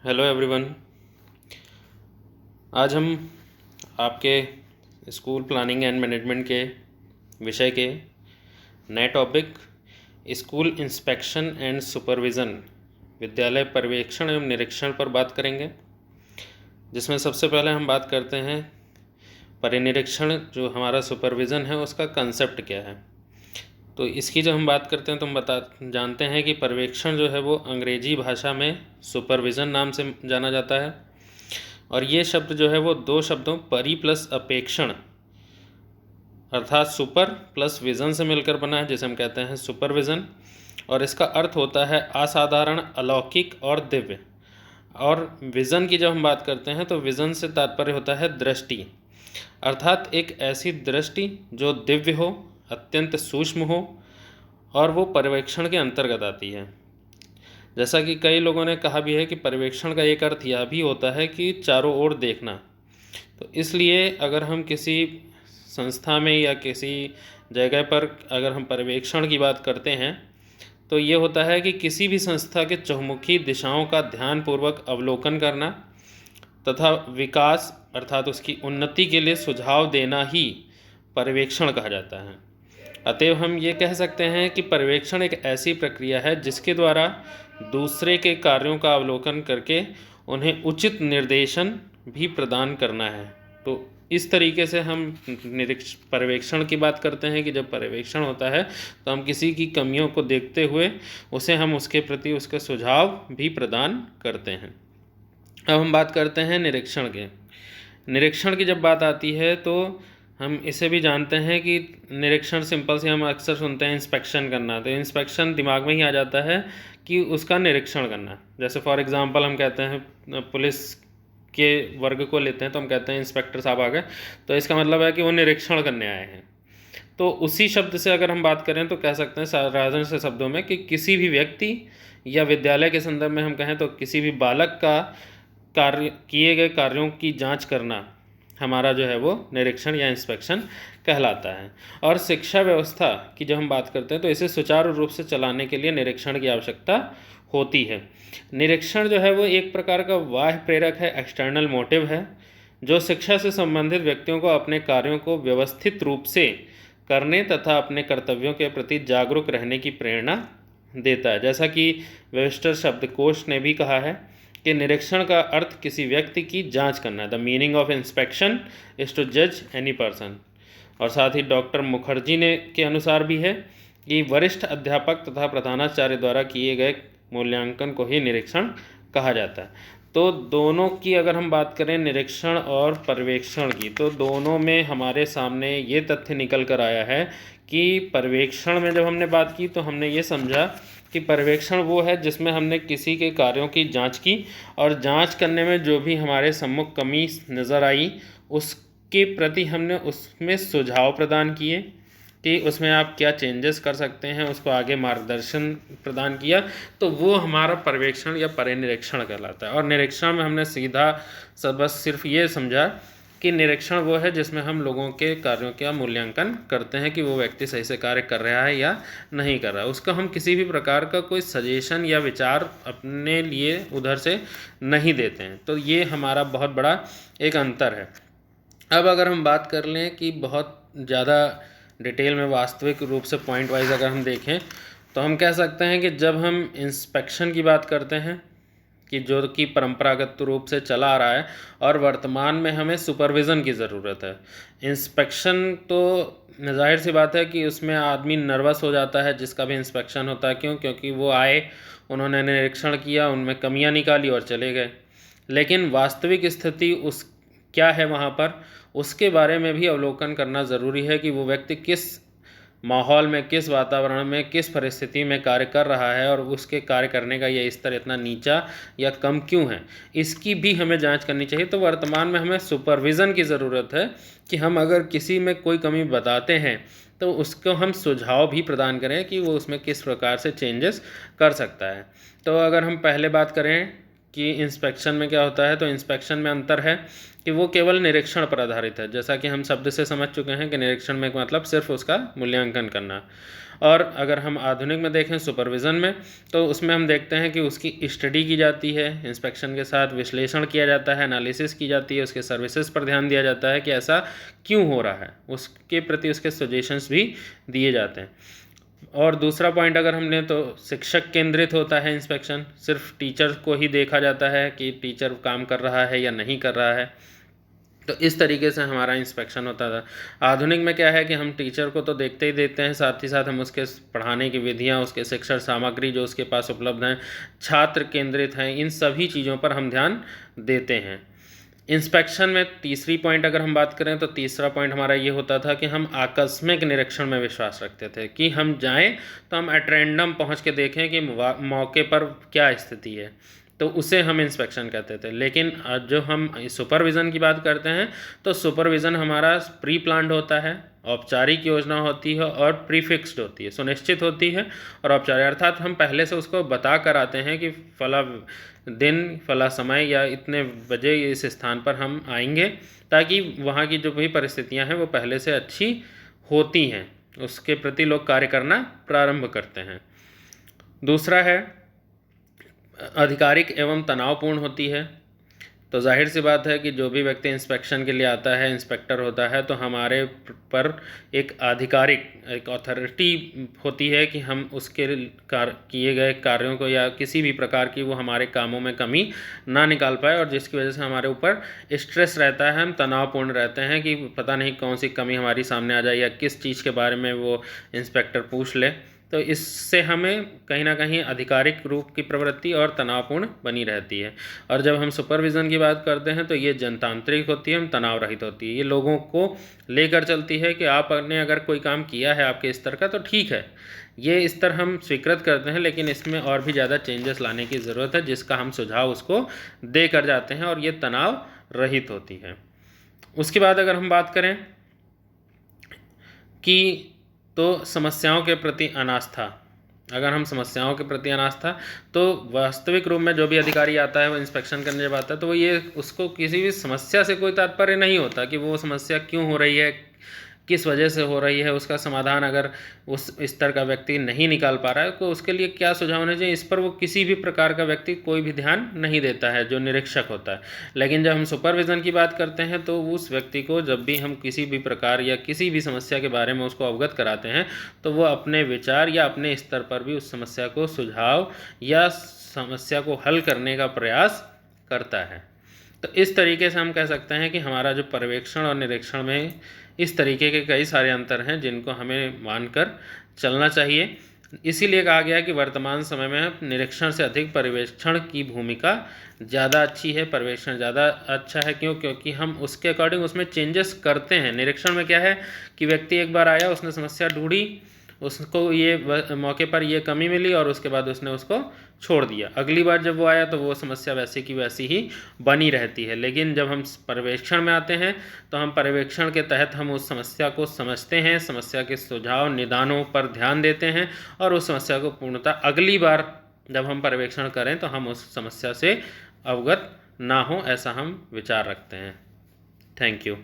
Hello everyone. आज हम आपके स्कूल प्लानिंग एंड मैनेजमेंट के विषय के नए topic school inspection and supervision विद्यालय पर्यवेक्षण एवं निरीक्षण पर बात करेंगे, जिसमें सबसे पहले हम बात करते हैं परिनिरीक्षण जो हमारा सुपरविज़न है उसका कंसेप्ट क्या है। तो इसकी जब हम बात करते हैं तो हम जानते हैं कि पर्यवेक्षण जो है वो अंग्रेजी भाषा में सुपरविज़न नाम से जाना जाता है, और ये शब्द जो है वो दो शब्दों परि प्लस अपेक्षण अर्थात सुपर प्लस विज़न से मिलकर बना है, जिसे हम कहते हैं सुपरविज़न। और इसका अर्थ होता है असाधारण, अलौकिक और दिव्य। और विज़न की जब हम बात करते हैं तो विज़न से तात्पर्य होता है दृष्टि, अर्थात एक ऐसी दृष्टि जो दिव्य हो, अत्यंत सूक्ष्म हो और वो पर्यवेक्षण के अंतर्गत आती है। जैसा कि कई लोगों ने कहा भी है कि पर्यवेक्षण का एक अर्थ यह भी होता है कि चारों ओर देखना। तो इसलिए अगर हम किसी संस्था में या किसी जगह पर अगर हम पर्यवेक्षण की बात करते हैं तो ये होता है कि किसी भी संस्था के चहुमुखी दिशाओं का ध्यानपूर्वक अवलोकन करना तथा विकास अर्थात उसकी उन्नति के लिए सुझाव देना ही पर्यवेक्षण कहा जाता है। अतएव हम ये कह सकते हैं कि पर्यवेक्षण एक ऐसी प्रक्रिया है जिसके द्वारा दूसरे के कार्यों का अवलोकन करके उन्हें उचित निर्देशन भी प्रदान करना है। तो इस तरीके से हम पर्यवेक्षण की बात करते हैं कि जब पर्यवेक्षण होता है तो हम किसी की कमियों को देखते हुए उसे हम उसके प्रति उसके सुझाव भी प्रदान करते हैं। अब हम बात करते हैं निरीक्षण के। निरीक्षण की जब बात आती है तो हम इसे भी जानते हैं कि निरीक्षण सिंपल से हम अक्सर सुनते हैं इंस्पेक्शन करना, तो इंस्पेक्शन दिमाग में ही आ जाता है कि उसका निरीक्षण करना। जैसे फॉर एग्जांपल हम कहते हैं पुलिस के वर्ग को लेते हैं तो हम कहते हैं इंस्पेक्टर साहब आ गए, तो इसका मतलब है कि वो निरीक्षण करने आए हैं। तो उसी शब्द से अगर हम बात करें तो कह सकते हैं साधारण से शब्दों में कि किसी भी व्यक्ति या विद्यालय के संदर्भ में हम कहें तो किसी भी बालक का किए गए कार्यों की जांच करना हमारा जो है वो निरीक्षण या इंस्पेक्शन कहलाता है। और शिक्षा व्यवस्था की जब हम बात करते हैं तो इसे सुचारू रूप से चलाने के लिए निरीक्षण की आवश्यकता होती है। निरीक्षण जो है वो एक प्रकार का बाह्य प्रेरक है, एक्सटर्नल मोटिव है, जो शिक्षा से संबंधित व्यक्तियों को अपने कार्यों को व्यवस्थित रूप से करने तथा अपने कर्तव्यों के प्रति जागरूक रहने की प्रेरणा देता है। जैसा कि वेबस्टर शब्दकोश ने भी कहा है कि निरीक्षण का अर्थ किसी व्यक्ति की जांच करना। The meaning of inspection is to जज एनी पर्सन। और साथ ही डॉक्टर मुखर्जी ने के अनुसार भी है कि वरिष्ठ अध्यापक तथा प्रधानाचार्य द्वारा किए गए मूल्यांकन को ही निरीक्षण कहा जाता है। तो दोनों की अगर हम बात करें निरीक्षण और पर्यवेक्षण की, तो दोनों में हमारे सामने ये तथ्य निकल कर आया है कि पर्यवेक्षण में जब हमने बात की तो हमने ये समझा कि पर्यवेक्षण वो है जिसमें हमने किसी के कार्यों की जांच की और जांच करने में जो भी हमारे सम्मुख कमी नज़र आई उसके प्रति हमने उसमें सुझाव प्रदान किए कि उसमें आप क्या चेंजेस कर सकते हैं, उसको आगे मार्गदर्शन प्रदान किया। तो वो हमारा पर्यवेक्षण या परिनिरीक्षण कहलाता है। और निरीक्षण में हमने सीधा बस सिर्फ ये समझा कि निरीक्षण वो है जिसमें हम लोगों के कार्यों का मूल्यांकन करते हैं कि वो व्यक्ति सही से कार्य कर रहा है या नहीं कर रहा है। उसको हम किसी भी प्रकार का कोई सजेशन या विचार अपने लिए उधर से नहीं देते हैं। तो ये हमारा बहुत बड़ा एक अंतर है। अब अगर हम बात कर लें कि बहुत ज़्यादा डिटेल में वास्तविक रूप से पॉइंट वाइज अगर हम देखें तो हम कह सकते हैं कि जब हम इंस्पेक्शन की बात करते हैं कि जो कि परंपरागत रूप से चला आ रहा है और वर्तमान में हमें सुपरविज़न की ज़रूरत है। इंस्पेक्शन तो ज़ाहिर सी बात है कि उसमें आदमी नर्वस हो जाता है जिसका भी इंस्पेक्शन होता है। क्यों? क्योंकि वो आए, उन्होंने निरीक्षण किया, उनमें कमियां निकाली और चले गए। लेकिन वास्तविक स्थिति उस क्या है वहाँ पर, उसके बारे में भी अवलोकन करना ज़रूरी है कि वो व्यक्ति किस माहौल में, किस वातावरण में, किस परिस्थिति में कार्य कर रहा है और उसके कार्य करने का ये स्तर इतना नीचा या कम क्यों है, इसकी भी हमें जांच करनी चाहिए। तो वर्तमान में हमें सुपरविज़न की ज़रूरत है कि हम अगर किसी में कोई कमी बताते हैं तो उसको हम सुझाव भी प्रदान करें कि वो उसमें किस प्रकार से चेंजेस कर सकता है। तो अगर हम पहले बात करें कि इंस्पेक्शन में क्या होता है, तो इंस्पेक्शन में अंतर है कि वो केवल निरीक्षण पर आधारित है। जैसा कि हम शब्द से समझ चुके हैं कि निरीक्षण में मतलब सिर्फ उसका मूल्यांकन करना। और अगर हम आधुनिक में देखें सुपरविज़न में, तो उसमें हम देखते हैं कि उसकी स्टडी की जाती है, इंस्पेक्शन के साथ विश्लेषण किया जाता है, एनालिसिस की जाती है, उसके सर्विसेज पर ध्यान दिया जाता है कि ऐसा क्यों हो रहा है, उसके प्रति उसके सजेशंस भी दिए जाते हैं। और दूसरा पॉइंट अगर हमने तो शिक्षक केंद्रित होता है इंस्पेक्शन, सिर्फ टीचर को ही देखा जाता है कि टीचर काम कर रहा है या नहीं कर रहा है, तो इस तरीके से हमारा इंस्पेक्शन होता था। आधुनिक में क्या है कि हम टीचर को तो देखते ही देखते हैं, साथ ही साथ हम उसके पढ़ाने की विधियां, उसके शिक्षण सामग्री जो उसके पास उपलब्ध हैं, छात्र केंद्रित हैं, इन सभी चीज़ों पर हम ध्यान देते हैं। इंस्पेक्शन में तीसरी पॉइंट अगर हम बात करें तो तीसरा पॉइंट हमारा ये होता था कि हम आकस्मिक निरीक्षण में विश्वास रखते थे कि हम जाएं तो हम एट रैंडम पहुँच के देखें कि मौके पर क्या स्थिति है, तो उसे हम इंस्पेक्शन कहते थे। लेकिन जो हम सुपरविज़न की बात करते हैं तो सुपरविज़न हमारा प्री प्लान्ड होता है, औपचारिक योजना होती है और प्रीफिक्स्ड होती है, सुनिश्चित होती है और औपचारिक, अर्थात हम पहले से उसको बता कर आते हैं कि फला दिन फला समय या इतने बजे इस स्थान पर हम आएंगे, ताकि वहाँ की जो भी परिस्थितियाँ हैं वो पहले से अच्छी होती हैं, उसके प्रति लोग कार्य करना प्रारंभ करते हैं। दूसरा है आधिकारिक एवं तनावपूर्ण होती है। तो जाहिर सी बात है कि जो भी व्यक्ति इंस्पेक्शन के लिए आता है, इंस्पेक्टर होता है, तो हमारे पर एक आधिकारिक, एक अथॉरिटी होती है कि हम उसके किए गए कार्यों को या किसी भी प्रकार की वो हमारे कामों में कमी ना निकाल पाए, और जिसकी वजह से हमारे ऊपर स्ट्रेस रहता है, हम तनावपूर्ण रहते हैं कि पता नहीं कौन सी कमी हमारी सामने आ जाए या किस चीज़ के बारे में वो इंस्पेक्टर पूछ ले। तो इससे हमें कहीं ना कहीं आधिकारिक रूप की प्रवृत्ति और तनावपूर्ण बनी रहती है। और जब हम सुपरविज़न की बात करते हैं तो ये जनतांत्रिक होती है, हम तनाव रहित होती है, ये लोगों को लेकर चलती है कि आपने अगर कोई काम किया है आपके स्तर का तो ठीक है, ये स्तर हम स्वीकृत करते हैं, लेकिन इसमें और भी ज़्यादा चेंजेस लाने की ज़रूरत है, जिसका हम सुझाव उसको दे कर जाते हैं, और ये तनाव रहित होती है। उसके बाद अगर हम बात करें कि तो समस्याओं के प्रति अनास्था, अगर हम समस्याओं के प्रति अनास्था, तो वास्तविक रूप में जो भी अधिकारी आता है वो इंस्पेक्शन करने जब आता है तो वो ये उसको किसी भी समस्या से कोई तात्पर्य नहीं होता कि वो समस्या क्यों हो रही है, किस वजह से हो रही है, उसका समाधान अगर उस स्तर का व्यक्ति नहीं निकाल पा रहा है तो उसके लिए क्या सुझाव होने चाहिए, इस पर वो किसी भी प्रकार का व्यक्ति कोई भी ध्यान नहीं देता है जो निरीक्षक होता है। लेकिन जब हम सुपरविज़न की बात करते हैं तो उस व्यक्ति को जब भी हम किसी भी प्रकार या किसी भी समस्या के बारे में उसको अवगत कराते हैं तो वो अपने विचार या अपने स्तर पर भी उस समस्या को सुझाव या समस्या को हल करने का प्रयास करता है। तो इस तरीके से हम कह सकते हैं कि हमारा जो पर्यवेक्षण और निरीक्षण में इस तरीके के कई सारे अंतर हैं जिनको हमें मानकर चलना चाहिए। इसीलिए कहा गया है कि वर्तमान समय में निरीक्षण से अधिक पर्यवेक्षण की भूमिका ज़्यादा अच्छी है, पर्यवेक्षण ज़्यादा अच्छा है। क्योंकि हम उसके अकॉर्डिंग उसमें चेंजेस करते हैं। निरीक्षण में क्या है कि व्यक्ति एक बार आया, उसने समस्या ढूंढी, उसको ये मौके पर ये कमी मिली और उसके बाद उसने उसको छोड़ दिया। अगली बार जब वो आया तो वो समस्या वैसे की वैसी ही बनी रहती है। लेकिन जब हम पर्यवेक्षण में आते हैं तो हम पर्यवेक्षण के तहत हम उस समस्या को समझते हैं, समस्या के सुझाव निदानों पर ध्यान देते हैं और उस समस्या को पूर्णतः अगली बार जब हम पर्यवेक्षण करें तो हम उस समस्या से अवगत ना हो, ऐसा हम विचार रखते हैं। Thank you.